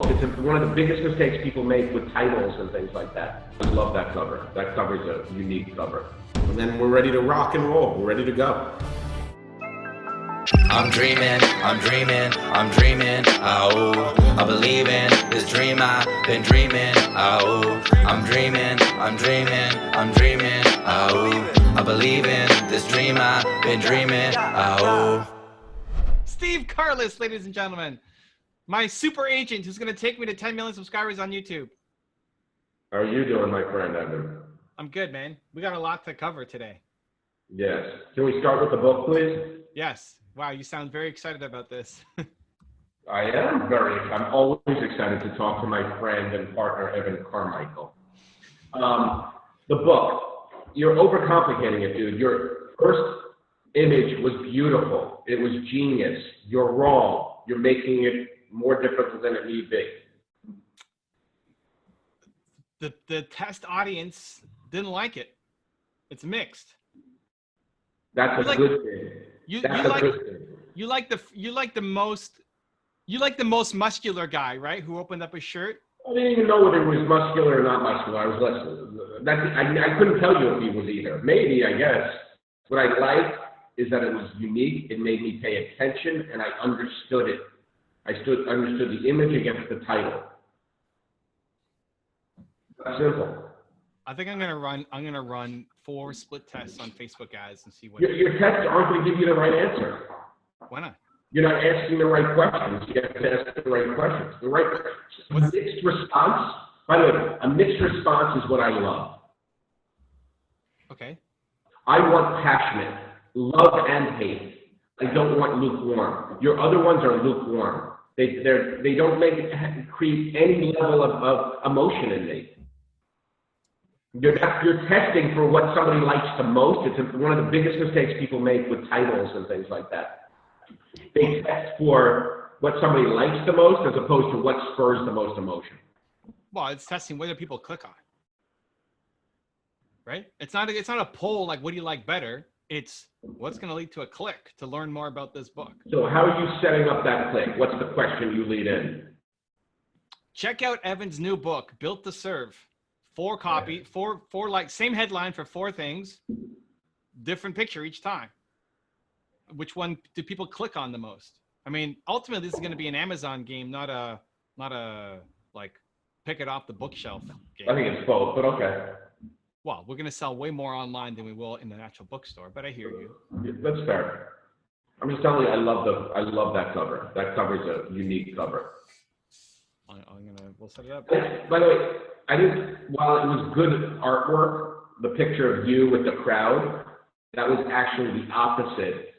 It's one of the biggest mistakes people make with titles and things like that. I love that cover. That cover's a unique cover. And then we're ready to rock and roll. We're ready to go. I'm dreaming, oh, I believe in this dream I've been dreaming, oh, I'm dreaming, oh, I believe in this dream I've been dreaming, oh. Steve Carless, ladies and gentlemen, my super agent who's going to take me to 10 million subscribers on YouTube. How are you doing, my friend Evan? I'm good, man. We got a lot to cover today. Yes. Can we start with the book, please? Yes. Wow, you sound very excited about this. I am I'm always excited to talk to my friend and partner, Evan Carmichael. The book, you're overcomplicating it, dude. Your first image was beautiful. It was genius. You're wrong. You're making it more difficult than it need be. The test audience didn't like it. It's mixed. That's a good thing. You like the most muscular guy, right? Who opened up his shirt. I didn't even know whether he was muscular or not muscular. I was less. I couldn't tell you if he was either. Maybe, I guess. What I liked is that it was unique. It made me pay attention, and I understood it. I understood the image against the title. That's simple. I think I'm gonna run 4 split tests on Facebook ads and see what. Your tests aren't going to give you the right answer. Why not? You're not asking the right questions. You have to ask the right questions. A mixed response. By the way, a mixed response is what I love. Okay. I want passionate, love and hate. I don't want lukewarm. Your other ones are lukewarm. They don't create any level of emotion in me. You're testing for what somebody likes the most. It's one of the biggest mistakes people make with titles and things like that. They test for what somebody likes the most as opposed to what spurs the most emotion. Well, it's testing whether people click on it. Right? It's not a poll like what do you like better? It's what's going to lead to a click to learn more about this book. So how are you setting up that click? What's the question you lead in? Check out Evan's new book, Built to Serve. 4 copy, four like same headline for 4 things, different picture each time. Which one do people click on the most? I mean, ultimately this is going to be an Amazon game, not a like pick it off the bookshelf game. I think it's both, but okay. Well, we're going to sell way more online than we will in the actual bookstore, but I hear you. That's fair. I'm just telling you, I love that cover. That cover is a unique cover. We'll set it up. By the way, while it was good artwork, the picture of you with the crowd, that was actually the opposite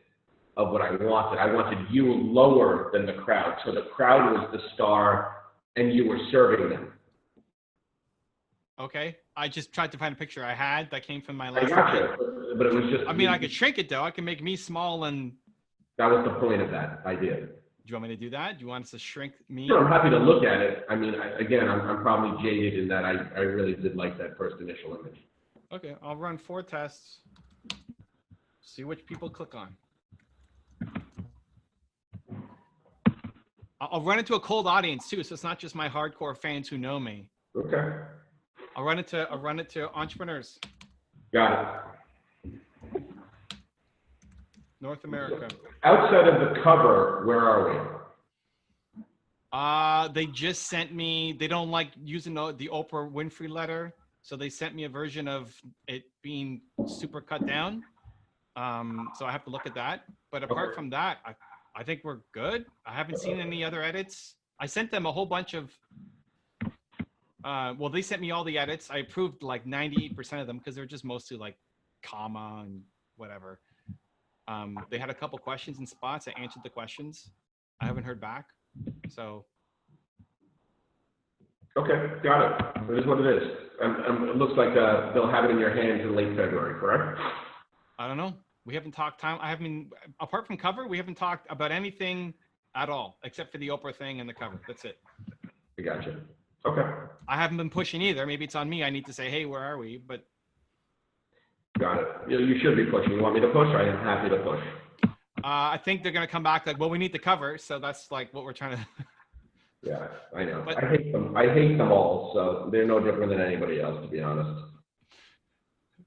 of what I wanted. I wanted you lower than the crowd. So the crowd was the star and you were serving them. Okay. I just tried to find a picture I had that came from my last. I got you, but it was just. I mean, I could shrink it though. I can make me small and. That was the point of that idea. Do you want me to do that? Do you want us to shrink me? Sure, I'm happy to look at it. I mean, I'm probably jaded in that I really did like that first initial image. Okay, I'll run 4 tests. See which people click on. I'll run into a cold audience too, so it's not just my hardcore fans who know me. Okay. I'll run it to entrepreneurs. Got it. North America. Outside of the cover, where are we? They just sent me. They don't like using the Oprah Winfrey letter, so they sent me a version of it being super cut down. So I have to look at that. But apart from that, I think we're good. I haven't seen any other edits. I sent them a whole bunch of. Well, they sent me all the edits. I approved like 98% of them because they're just mostly like comma and whatever. They had a couple questions and spots. I answered the questions. I haven't heard back. So. Okay, got it. It is what it is. It looks like they'll have it in your hands in late February, correct? I don't know. We haven't talked time. Apart from cover, we haven't talked about anything at all, except for the Oprah thing and the cover. That's it. I got you. Okay. I haven't been pushing either. Maybe it's on me. I need to say, hey, where are we? But. Got it. You should be pushing. You want me to push? I am happy to push. I think they're going to come back like, well, we need the cover. So that's like what we're trying to Yeah, I know. But I hate them. I hate them all. So they're no different than anybody else, to be honest.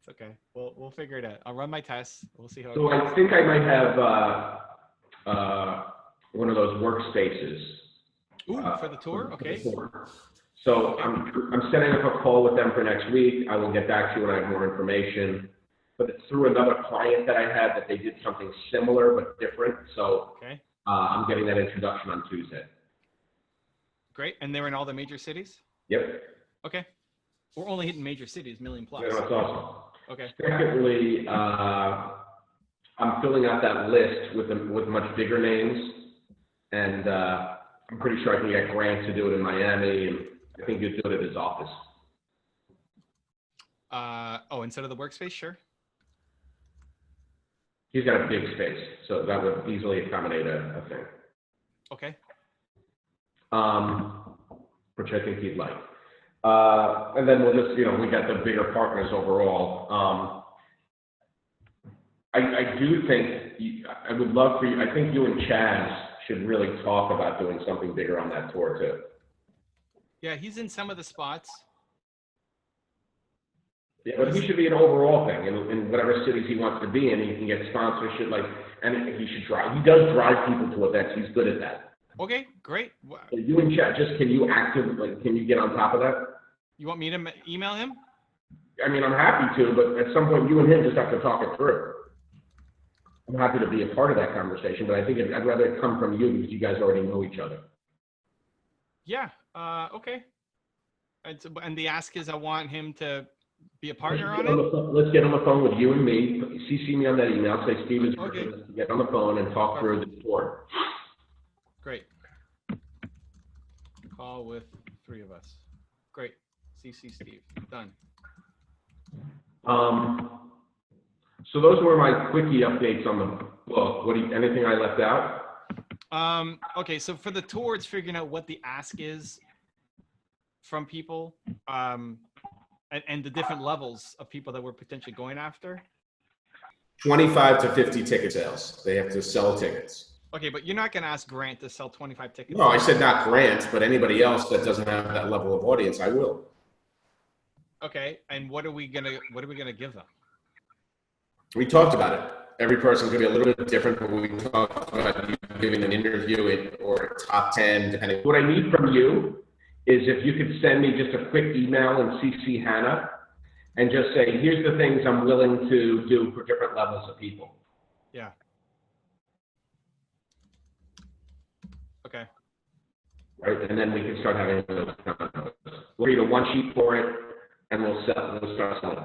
it's okay. We'll figure it out. I'll run my tests. We'll see how it So goes. I think I might have one of those workspaces. Ooh, for the tour? Okay. So I'm setting up a call with them for next week. I will get back to you when I have more information. But it's through another client that I had that they did something similar but different. So Okay. I'm getting that introduction on Tuesday. Great. And they're in all the major cities? Yep. Okay. We're only hitting major cities, million plus. Yeah, that's awesome. Okay. Secondly, I'm filling out that list with much bigger names, and I'm pretty sure I can get Grant to do it in Miami, and I think you'd do it at his office. Instead of the workspace, sure. He's got a big space, so that would easily accommodate a thing. Okay. Which I think he'd like. And then we'll just, we got the bigger partners overall. I do think, I would love for you, I think you and Chaz should really talk about doing something bigger on that tour too. Yeah, he's in some of the spots. Yeah, but he should be an overall thing in whatever cities he wants to be in. He can get sponsorship, and he should drive. He does drive people to events. He's good at that. Okay, great. So you and Chad, can you get on top of that? You want me to email him? I mean, I'm happy to, but at some point you and him just have to talk it through. I'm happy to be a part of that conversation, but I think I'd rather it come from you because you guys already know each other. Yeah. Okay. And the ask is I want him to be a partner on it? Let's get on the phone with you and me. CC me on that email. Say Steve is Okay. get on the phone and talk through the tour. Great. Call with 3 of us. Great. CC Steve. Done. So those were my quickie updates on the book. Anything I left out? Okay, so for the tour, it's figuring out what the ask is from people, and the different levels of people that we're potentially going after. 25 to 50 ticket sales. They have to sell tickets. Okay, but you're not going to ask Grant to sell 25 tickets. No, I said not Grant, but anybody else that doesn't have that level of audience, I will. Okay, and what are we gonna give them? We talked about it. Every person could be a little bit different, but we talked about you giving an interview or top 10, depending. What I need from you is if you could send me just a quick email and CC Hannah and just say, here's the things I'm willing to do for different levels of people. Yeah. Okay. Right, and then we can start having those conversations. We'll read a one sheet for it, and we'll start selling.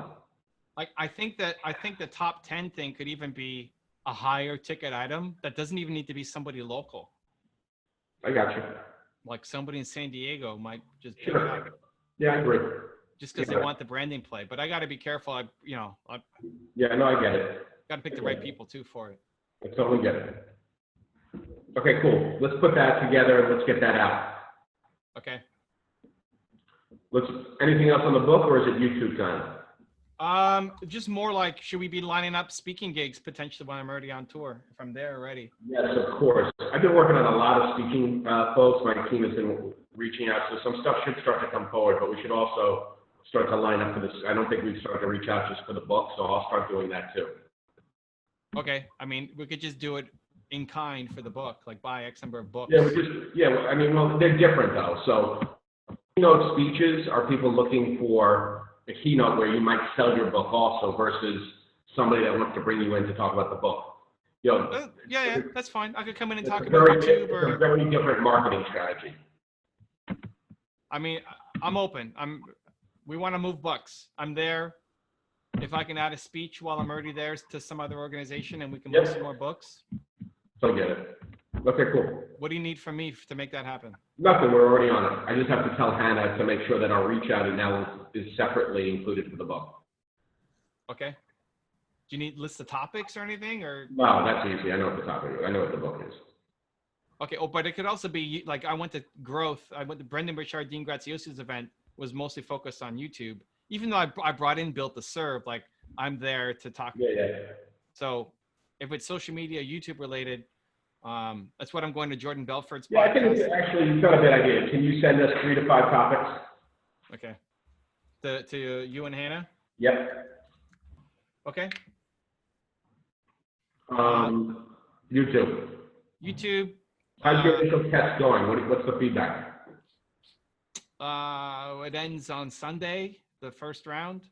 Like I think the top 10 thing could even be a higher ticket item that doesn't even need to be somebody local. I got you. Like somebody in San Diego might just pick it Sure. up Yeah, I agree. just because they want the branding play. But I got to be careful. I Yeah, no, I get it. got to pick the right people too for it. I totally get it. Okay, cool. Let's put that together and let's get that out. Okay. Anything else on the book, or is it YouTube time? Just more like, should we be lining up speaking gigs potentially when I'm already on tour, if I'm there already? Yes, of course. I've been working on a lot of speaking folks. My team has been reaching out, so some stuff should start to come forward, but we should also start to line up for this. I don't think we've started to reach out just for the book, so I'll start doing that too. Okay. I mean, we could just do it in kind for the book, like buy X number of books. Yeah, I mean, well, they're different though. So keynote speeches are people looking for a keynote where you might sell your book also versus somebody that wants to bring you in to talk about the book. Yeah, that's fine. I could come in and talk It's about a YouTube or. very different marketing strategy. I mean, I'm open. We want to move bucks. I'm there. If I can add a speech while I'm already there to some other organization and we can move some more books. So I get it. Okay, cool. What do you need from me to make that happen? Nothing, we're already on it. I just have to tell Hannah to make sure that our reach out now is separately included for the book. Okay. Do you need list of topics or anything, or? No, that's easy. I know what the topic is. I know what the book is. Okay. Oh, but it could also be like I went to Brendan Richard, Dean Graziosi's event was mostly focused on YouTube. Even though I brought in Built to Serve, like I'm there to talk. Yeah. So if it's social media, YouTube related, That's what I'm going to Jordan Belfort's Yeah, I think podcast. it's actually, it's not a bad idea. Can you send us 3 to 5 topics? Okay. To you and Hannah? Yep. Okay. YouTube. YouTube. How's your initial test going? What's the feedback? It ends on Sunday, the first round.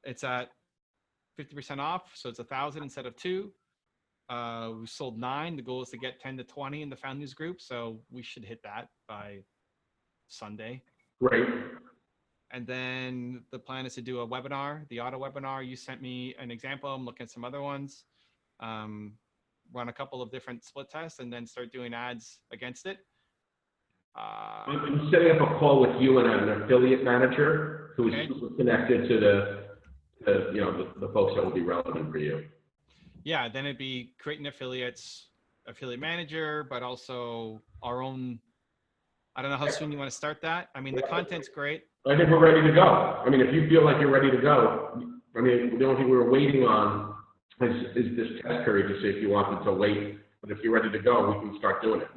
It's at 50% off, so it's 1,000 instead of 2. We sold 9. The goal is to get 10 to 20 in the founders group, so we should hit that by Sunday. Great. And then the plan is to do a webinar, the auto webinar. You sent me an example. I'm looking at some other ones. Run a couple of different split tests and then start doing ads against it. I'm setting up a call with you and an affiliate manager who is super connected to the folks that will be relevant for you. Yeah, then it'd be creating affiliate manager, but also our own. I don't know how soon you want to start that. I mean, the content's great. I think we're ready to go. I mean, if you feel like you're ready to go, I mean, the only thing we were waiting on is this test period to see if you wanted to wait. But if you're ready to go, we can start doing it.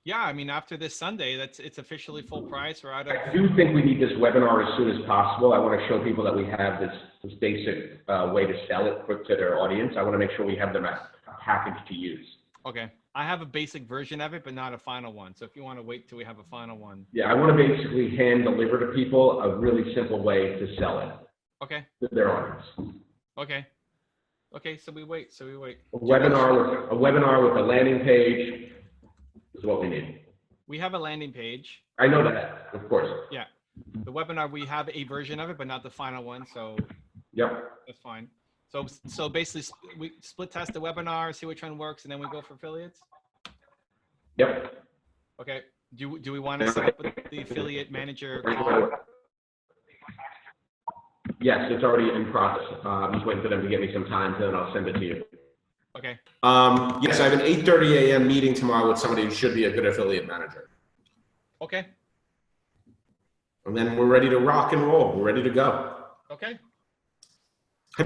Yeah, I mean, after this Sunday, it's officially full price. We're out of. I do think we need this webinar as soon as possible. I want to show people that we have this basic way to sell it to their audience. I want to make sure we have them a package to use. Okay. I have a basic version of it, but not a final one. So if you want to wait till we have a final one. Yeah, I want to basically hand deliver to people a really simple way to sell it. Okay. To their audience. Okay. Okay, so we wait. A webinar with a landing page is what we need. We have a landing page. I know that, of course. Yeah. The webinar, we have a version of it, but not the final one. So Yep. that's fine. So basically, we split test the webinar, see which one works, and then we go for affiliates. Yep. Okay. Do we want to set up the affiliate manager call? Yes, it's already in process. I'm just waiting for them to get me some time, and then I'll send it to you. Okay. Yes, I have an 8:30 a.m. meeting tomorrow with somebody who should be a good affiliate manager. Okay. And then we're ready to rock and roll. We're ready to go. Okay. Are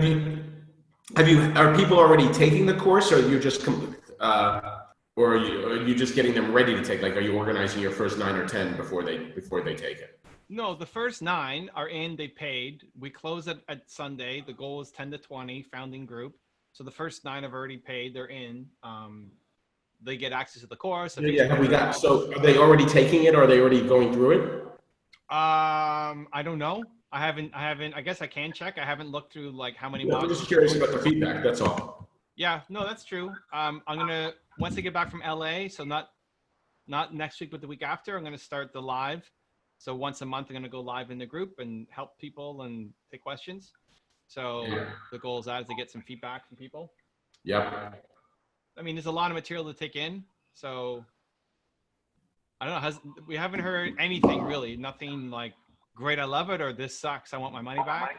people already taking the course, or you're just, or are you just getting them ready to take? Like, are you organizing your first 9 or 10 before they take it? No, the first 9 are in. They paid. We close it at Sunday. The goal is 10 to 20 founding group. So the first 9 have already paid. They're in. They get access to the course. So are they already taking it? Or are they already going through it? I don't know. I haven't, I guess I can check. I haven't looked through like how many modules. I'm just curious about the feedback, that's all. Yeah, no, that's true. I'm gonna, once I get back from LA, so not next week, but the week after, I'm gonna start the live. So once a month, I'm gonna go live in the group and help people and take questions. So the goal is to get some feedback from people. Yeah. I mean, there's a lot of material to take in. So I don't know, we haven't heard anything really, nothing like, great, I love it, or this sucks, I want my money back.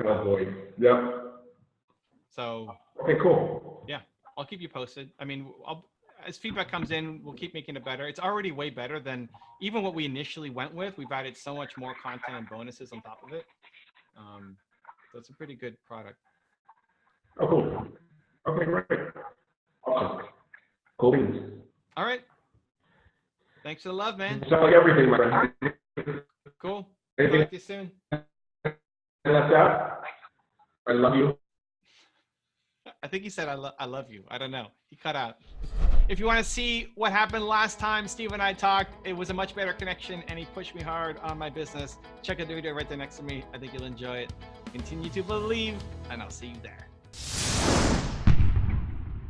Oh boy. Yep. So. Okay, cool. Yeah, I'll keep you posted. I mean, as feedback comes in, we'll keep making it better. It's already way better than even what we initially went with. We've added so much more content and bonuses on top of it. So it's a pretty good product. Oh, cool. Okay, great. Awesome. Cool beans. All right. Thanks for the love, man. Sounds like everything, my friend. Cool. Anything Talk to you soon. left out? I love you. I think he said, I love you. I don't know. He cut out. If you want to see what happened last time Steve and I talked, it was a much better connection and he pushed me hard on my business. Check out the video right there next to me. I think you'll enjoy it. Continue to believe and I'll see you there.